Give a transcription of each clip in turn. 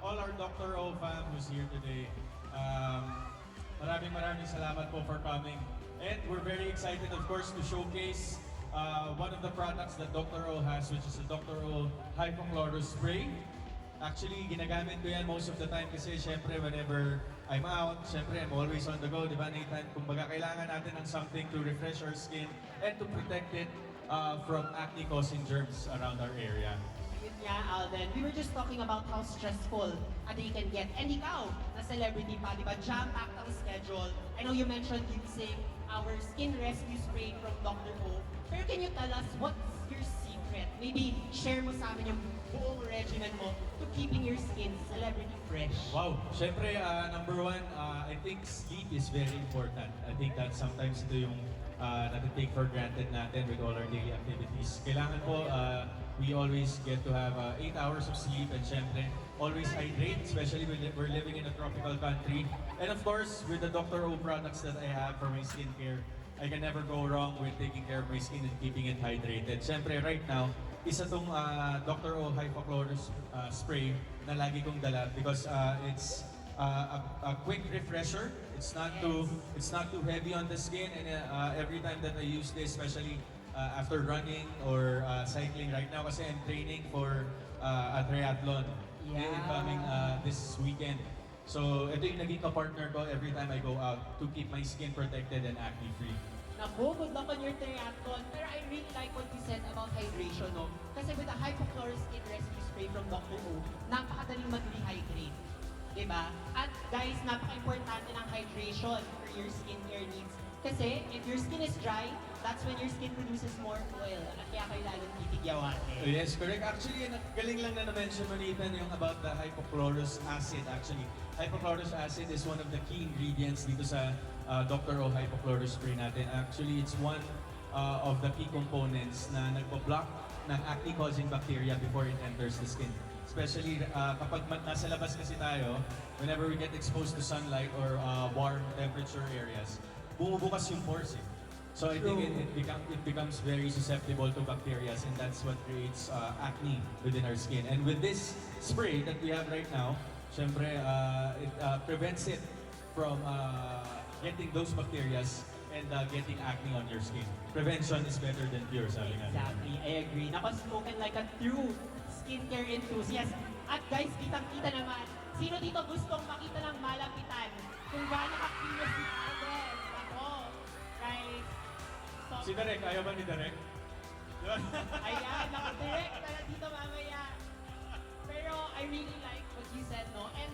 all our Dr. O fam who's here today. Um, maraming salamat po for coming. And we're very excited, of course, to showcase one of the products that Dr. O has, which is the Dr. O Hypochlorous Spray. Actually, ginagamit ko yan most of the time kasi syempre whenever I'm out, syempre I'm always on the go, di ba Nathan? Kumbaga kailangan natin ng something to refresh our skin and to protect it from acne-causing germs around our area. Yun nga, Alden. We were just talking about how stressful a day can get. And ikaw, na celebrity pa, di ba? Jam-packed ang schedule. I know you mentioned using our skin rescue spray from Dr. O. Pero can you tell us what's your secret? Maybe share mo sa amin yung buong regimen mo to keeping your skin celebrity fresh. Wow! Syempre, number one, I think sleep is very important. I think that sometimes ito yung natitake for granted natin with all our daily activities. Kailangan po, we always get to have 8 hours of sleep and syempre, always hydrate, especially when we're living in a tropical country. And of course, with the Dr. O products that I have for my skincare, I can never go wrong with taking care of my skin and keeping it hydrated. Syempre, right now, isa tong Dr. O Hypochlorous spray na lagi kong dala because it's a quick refresher. It's not too heavy on the skin, and every time that I use this, especially after running or cycling right now, kasi I'm training for a triathlon coming this weekend. So ito yung naging ka-partner ko every time I go out to keep my skin protected and acne-free. Naku, good luck on your triathlon. Pero I really like what you said about hydration, no? Kasi with the Hypochlorous Skin Rescue Spray from Dr. O, napakadaling mag-rehydrate. Diba? At guys, napaka-importante ng hydration for your skincare needs. Kasi if your skin is dry, that's when your skin produces more oil. At kaya kayo lalong titigyawatin. Yes, correct. Actually, galing lang na na-mention mo Nathan yung about the hypochlorous acid actually. Hypochlorous acid is one of the key ingredients dito sa Dr. O Hypochlorous Spray natin. Actually, it's one of the key components na nagpo-block ng acne-causing bacteria before it enters the skin. Especially kapag nasa labas kasi tayo, whenever we get exposed to sunlight or warm temperature areas, bumubukas yung pores eh. So I think it becomes very susceptible to bacteria, and that's what creates acne within our skin. And with this spray that we have right now, syempre it prevents it from getting those bacteria and getting acne on your skin. Prevention is better than cure, sabi nga. Exactly, I agree. Spoken like a true skincare enthusiast. At guys, kitang-kita naman, sino dito gustong makita ng malapitan kung gaano ka-kilos si Alden? Ako, guys. So, Si Derek, ayaw ba ni Derek? ayan, naka-direct na dito mamaya. Pero I really like what you said, no? And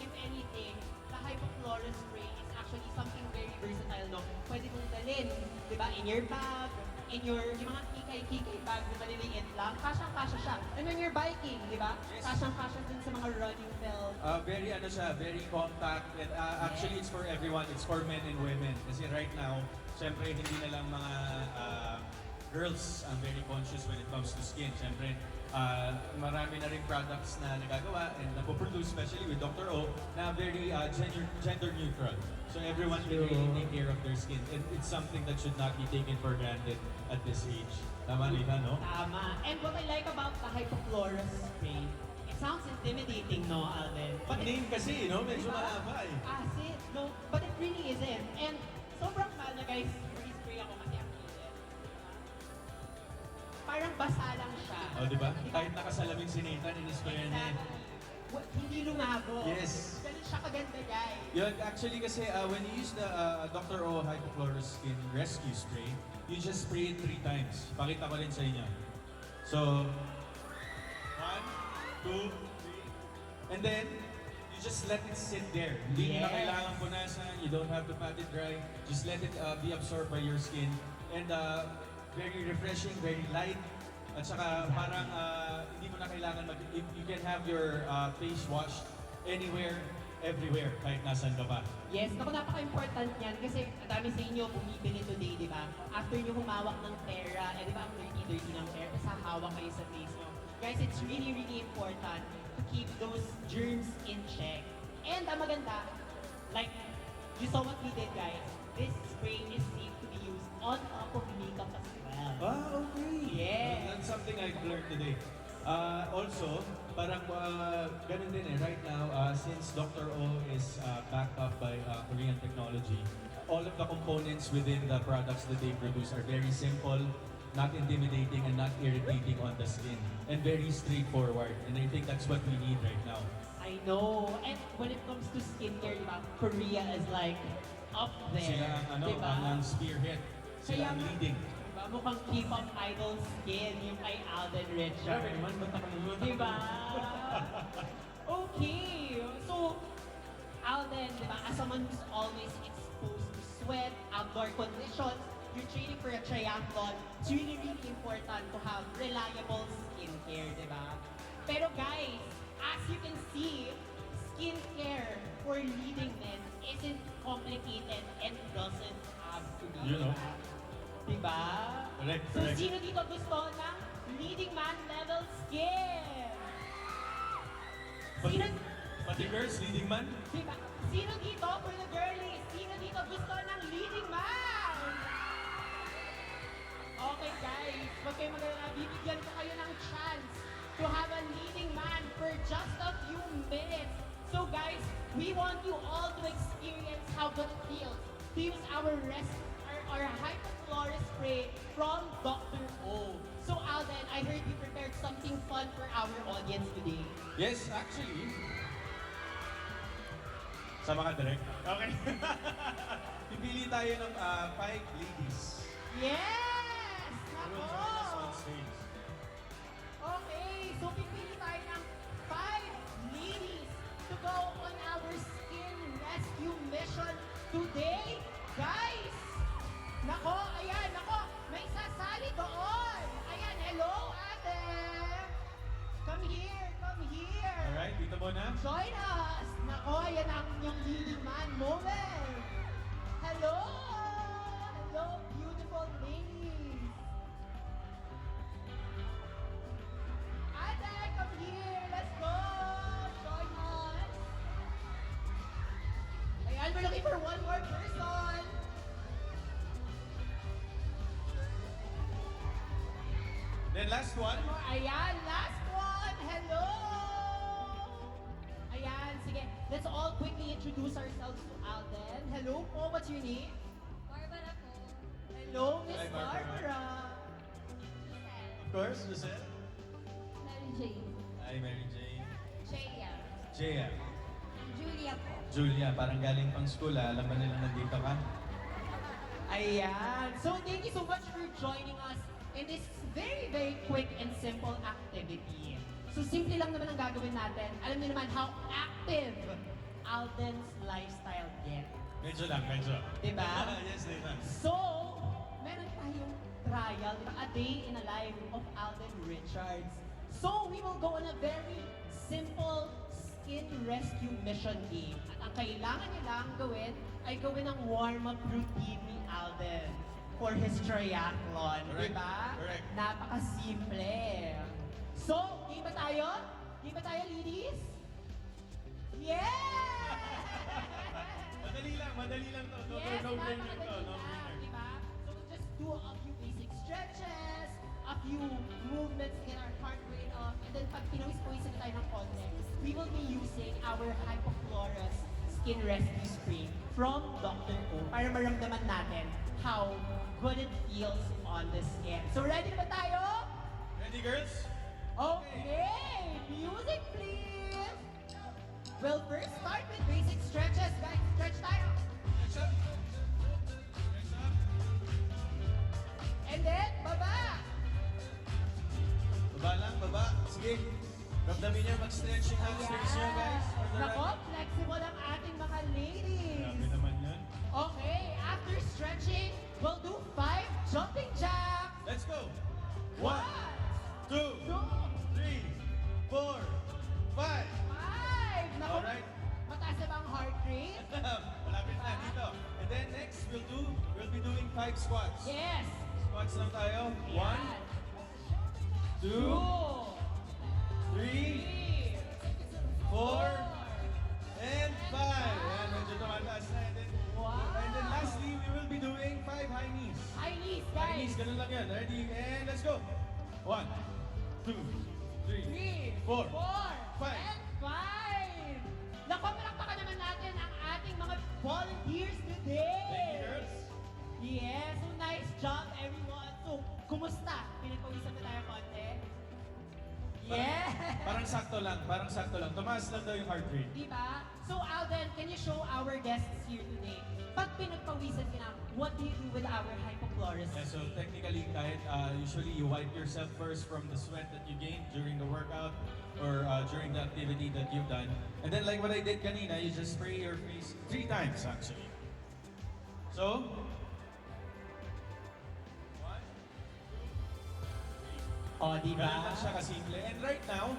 if anything, the Hypochlorous Spray is actually something very versatile, no? Pwede mong dalhin, di ba, in your bag, yung mga kikay bag, di ba, nililiit lang, kasyang-kasya siya. And when you're biking, di ba, Yes. kasyang-kasya din sa mga running belt. Very compact, and actually it's for everyone. It's for men and women. Kasi right now, syempre hindi na lang mga girls ang very conscious when it comes to skin. Syempre, marami na rin products na nagagawa and napoproduce, especially with Dr. O, na very gender neutral. So everyone can really take care of their skin. And it's something that should not be taken for granted at this age. Tama, Lita, no? Tama. And what I like about the Hypochlorous Spray, it sounds intimidating, no, Alden? But name kasi, no? Medyo mahaba eh. Acid, no? But it really isn't. And sobrang mahal na guys, spray ako kasi ang init. Parang basa lang siya. O, di ba? Kahit nakasalamin si Nathan, in-sprayan niya. Exactly. Hindi lumago. Yes. Ganun siya kaganda, guys. Yun, actually kasi when you use the Dr. O Hypochlorous Skin Rescue Spray, you just spray it 3 times. Pakita ko rin sa inyo. So, 1, 2, 3, and then, you just let it sit there. Hindi mo na Yes. kailangan punasan, you don't have to pat it dry, just let it be absorbed by your skin. And very refreshing, very light. At saka parang hindi mo na kailangan you can have your face washed anywhere, everywhere, kahit nasan ka pa. Yes, naku, napaka-important yan kasi ang dami sa inyo bumibili today, di ba? After nyo humawak ng pera, di ba ang dirty ng pera, sa hawak kayo sa face nyo. Guys, it's really, really important to keep those germs in check. And ang maganda, like, you saw what we did, guys. This spray is safe to be used on top of makeup as well. Okay. Yes. That's something I've learned today. Also, parang ganun din right now, since Dr. O is backed up by Korean technology, all of the components within the products that they produce are very simple, not intimidating, and not irritating on the skin, and very straightforward. And I think that's what we need right now. I know. And when it comes to skincare, diba, Korea is like up there. Sila ang, diba? ang spearhead. Sila ang Kaya- leading. Diba, mukhang K-pop idol skin yung kay Alden Richards. Grabe naman, ba't nakalimutan? Diba? Okay. So, Alden, diba, as someone who's always exposed to sweat, outdoor conditions, you're training for a triathlon, it's really, really important to have reliable skincare, diba? Pero guys, as you can see, skincare for leading men isn't complicated and doesn't have to be. You know. Diba? Correct, So, correct. sino dito gusto ng leading man level skin? Pati, Sino, pati girls, leading man. diba? Sino dito for the girlies? Sino dito gusto ng leading man? Okay guys, huwag kayo mag-alala. Bibigyan ko kayo ng chance to have a leading man for just a few minutes. So guys, we want you all to experience how good it feels to use our Hypoflora spray from Dr. O. So Alden, I heard you prepared something fun for our audience today. Yes, actually. Sama ka direct. Okay. Pipili tayo ng 5 ladies. Yes! Who will Nako! join us on stage. Okay, so pipili tayo ng 5 ladies to go on our skin rescue mission today. Guys! Nako, ayan, nako, may sasali doon. Ayan, hello, ate. Come here, come here. Alright, dito muna. Join us. Nako, ayan ang inyong leading man moment. Hello! Hello, beautiful ladies. Ate, come here. Let's go. Join us. Ayan, we're looking for one more person. Then last one. Ayan, last one. Hello. Ayan, sige. Let's all quickly introduce ourselves to Alden. Hello po, what's your name? Barbara po. Hello, Miss Hi, Barbara. Barbara. Of course, Giselle. Mary Jane. Hi, Mary Jane. Shea. Jaya. Julia po. Julia, parang galing pang school alam ba nilang nandito ka? Ayan. So, thank you so much for joining us in this very, very quick and simple activity. So, simple lang naman ang gagawin natin. Alam niyo naman how active Alden's lifestyle gets. Medyo lang, medyo. Diba? Yes, Nathan. So, meron tayong trial, diba? A day in a life of Alden Richards. So, we will go on a very simple skin rescue mission game. At ang kailangan niyo lang gawin ay gawin ang warm-up routine ni Alden for his triathlon. Correct, Diba? correct. Napaka-simple. So, game ba tayo? Game ba tayo, ladies? Yeah! Madali lang to. Yes, No brainer to, napakadali no lang, brainer. diba? So we'll just do a few basic stretches, a few movements to get our heart rate up, and then pag pinawis-pawisan na tayo ng konti, we will be using our Hypoflora Skin Rescue Spray from Dr. O para maramdaman natin how good it feels on the skin. So ready na ba tayo? Ready, girls? Okay, music please! We'll first start with basic stretches, guys. Stretch tayo. Next up. Next up. And then, baba. Baba lang, baba. Sige. Ramdamin niyo mag-stretch yung hamstrings niyo, guys. For the Nako, run. flexible ang ating mga ladies. Grabe naman yun. Okay, after stretching, we'll do 5 jumping jacks. Let's go. 1, 1, 2, 2, 3, 4, 5. 5. Nako, Alright. mataas na ba ang heart rate? Malapit na dito. And then next, we'll be doing 5 squats. Yes. Squats lang tayo. 1, Ayan. 2, 3, 3, 4, and 5. Ayan, medyo tumataas na. And then Wow. lastly, we will be doing 5 high knees. High knees, High guys. knees, ganun lang yan. Ready? And let's go. 1, 2, 3, 3, 4, 4, 5. and 5! Naku, palakpakan naman natin ang ating mga volunteers today! Thank you, girls. Yes, so nice job everyone. So, kumusta? Pinagpawisan ba tayo konti? Yeah! Parang sakto lang, parang sakto lang. Tumaas lang daw yung heart rate. Diba? So Alden, can you show our guests here today? Pag pinagpawisan ka na, what do you do with our hypochlorous? Yeah, so technically, kahit usually you wipe yourself first from the sweat that you gained during the workout or during the activity that you've done. And then like what I did kanina, you just spray your face 3 times actually. So, 1, 2, 3. O, diba? Ganun lang siya kasimple. And right now,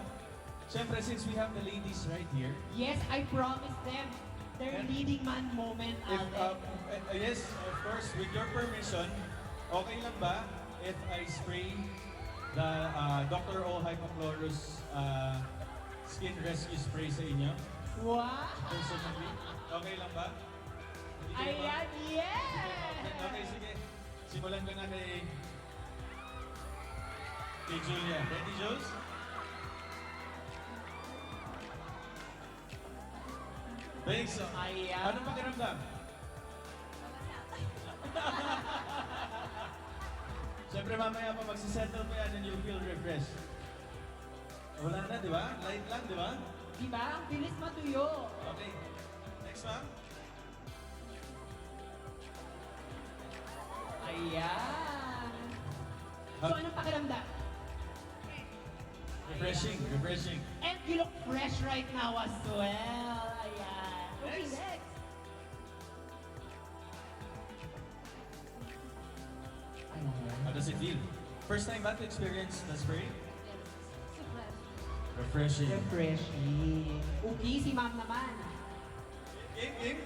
syempre since we have the ladies right here, Yes, I promised them their And- leading man moment, if, Alden. yes, of course, with your permission, okay lang ba if I spray the Dr. O Hypochlorous Skin Rescue Spray sa inyo? Wow! Personally? Okay lang ba? Hindi kayo ba? Ayan, yes! Okay, sige. Simulan ko na kay Julia. Ready, Jules? Thanks. Ayan. Anong pakiramdam? Siyempre mamaya pa magsisettle pa yan and you'll feel refreshed. Wala na, di ba? Light lang, di ba? Diba? Ang bilis matuyo. Okay. Next, ma'am. Ayan. So, anong pakiramdam? Refreshing, refreshing. And you look fresh right now as well. Ayan. Okay, Next. next. How does it feel? First time ba to experience the spray? Yes. Super. Refreshing. Refreshing. Okay, si ma'am naman. Game, game.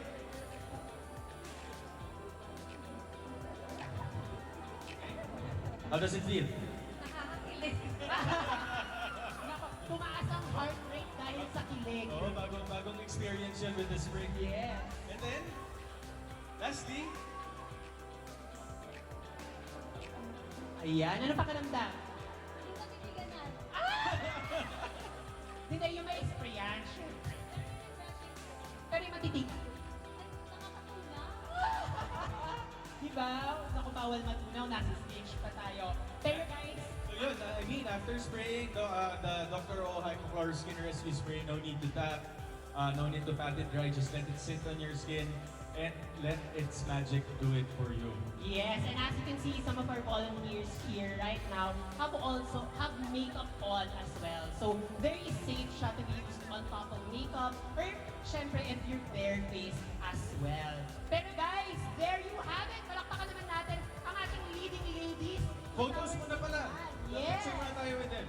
How does it feel? Nakakakilig. Nako, tumaas ang heart rate dahil sa kilig. Oo, bagong experience yun with the spray. Yes. And then, lastly, Ayan, ano pakiramdam? Hindi matitiganan. Hindi yung may sprayan. syempre. Pero yung matitig. At nakakatulong. Diba? Naku, bawal matunaw. Nasa stage pa tayo. Pero guys, so yun, I mean, after spraying the Dr. O Hypochlorous Skin Rescue Spray, no need to tap, no need to pat it dry, just let it sit on your skin and let its magic do it for you. yes, and as you can see, some of our volunteers here right now have makeup on as well. So, very safe siya to be used on top of makeup or syempre if you're bare-faced as well. Pero guys, there you have it. Palakpakan naman natin ang ating leading ladies. Photos muna pala. Yes. Picture muna tayo with them.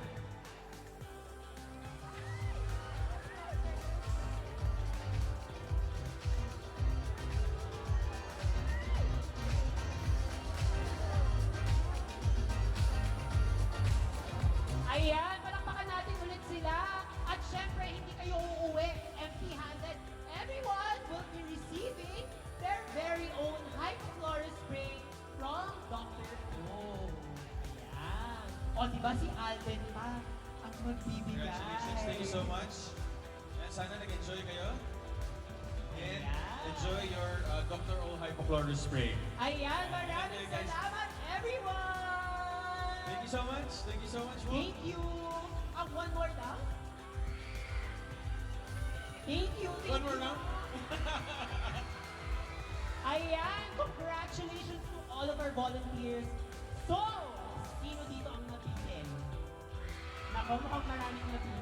Ayan, palakpakan natin ulit sila. At syempre, hindi kayo uuwi empty-handed. Everyone will be receiving their very own hypochlorous spray from Dr. O. Ayan. O, diba si Alden pa ang magbibigay? Congratulations. Thank you so much. And sana nag-enjoy kayo. And Yeah. enjoy your Dr. O Hypochlorous Spray. Ayan, maraming Thank you, guys. salamat, everyone! Thank you so much. Thank you so much, Mo. Thank you. One more daw. Thank you. Thank One more you. now. Ayan, congratulations to all of our volunteers. So, sino dito ang napitin? Nako, mukhang maraming napitin.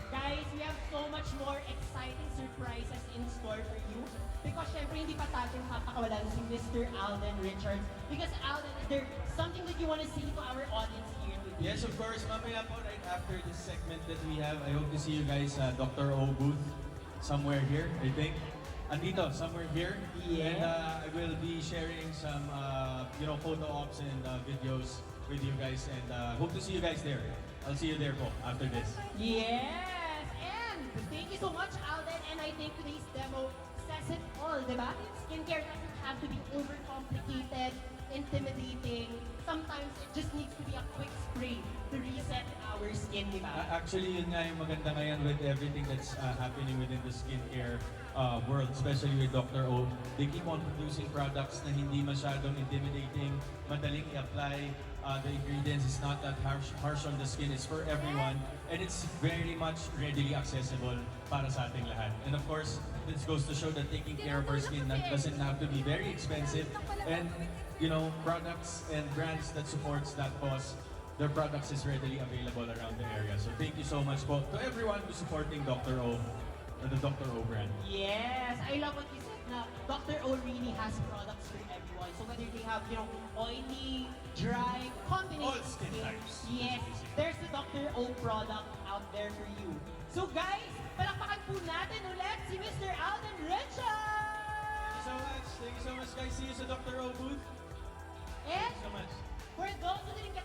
Guys, we have so much more exciting surprises in store for you. Because syempre, hindi pa natin papakawalan si Mr. Alden Richards. Because Alden, is there something that you want to say to our audience here today? Yes, of course. Mamaya po, right after this segment that we have, I hope to see you guys at Dr. O booth somewhere here, I think. Andito, somewhere here. Yeah. And I will be sharing some, photo ops and videos with you guys. And hope to see you guys there. I'll see you there po after this. Yes! And thank you so much, Alden. And I think today's demo says it all, di ba? Skincare doesn't have to be overcomplicated. intimidating. Sometimes it just needs to be a quick spray to reset our skin, di ba? Actually, yun nga yung maganda ngayon with everything that's happening within the skincare world, especially with Dr. O. They keep on producing products na hindi masyadong intimidating, madaling i-apply. The ingredients is not that harsh on the skin. It's for everyone. And it's very much readily accessible para sa ating lahat. And of course, this goes to show that taking care of our skin doesn't have to be very expensive. And, you know, products and brands that supports that cause, their products is readily available around the area. So thank you so much po to everyone who's supporting Dr. O, the Dr. O brand. Yes, I love what you said na Dr. O really has products for everyone. So whether they have, you know, oily, dry, combination All skin types. Yes, there's the Dr. O product out there for you. So guys, palakpakan po natin ulit si Mr. Alden Richard! Thank you so much guys. See you sa Dr. O booth. And Thank you so much. for those who didn't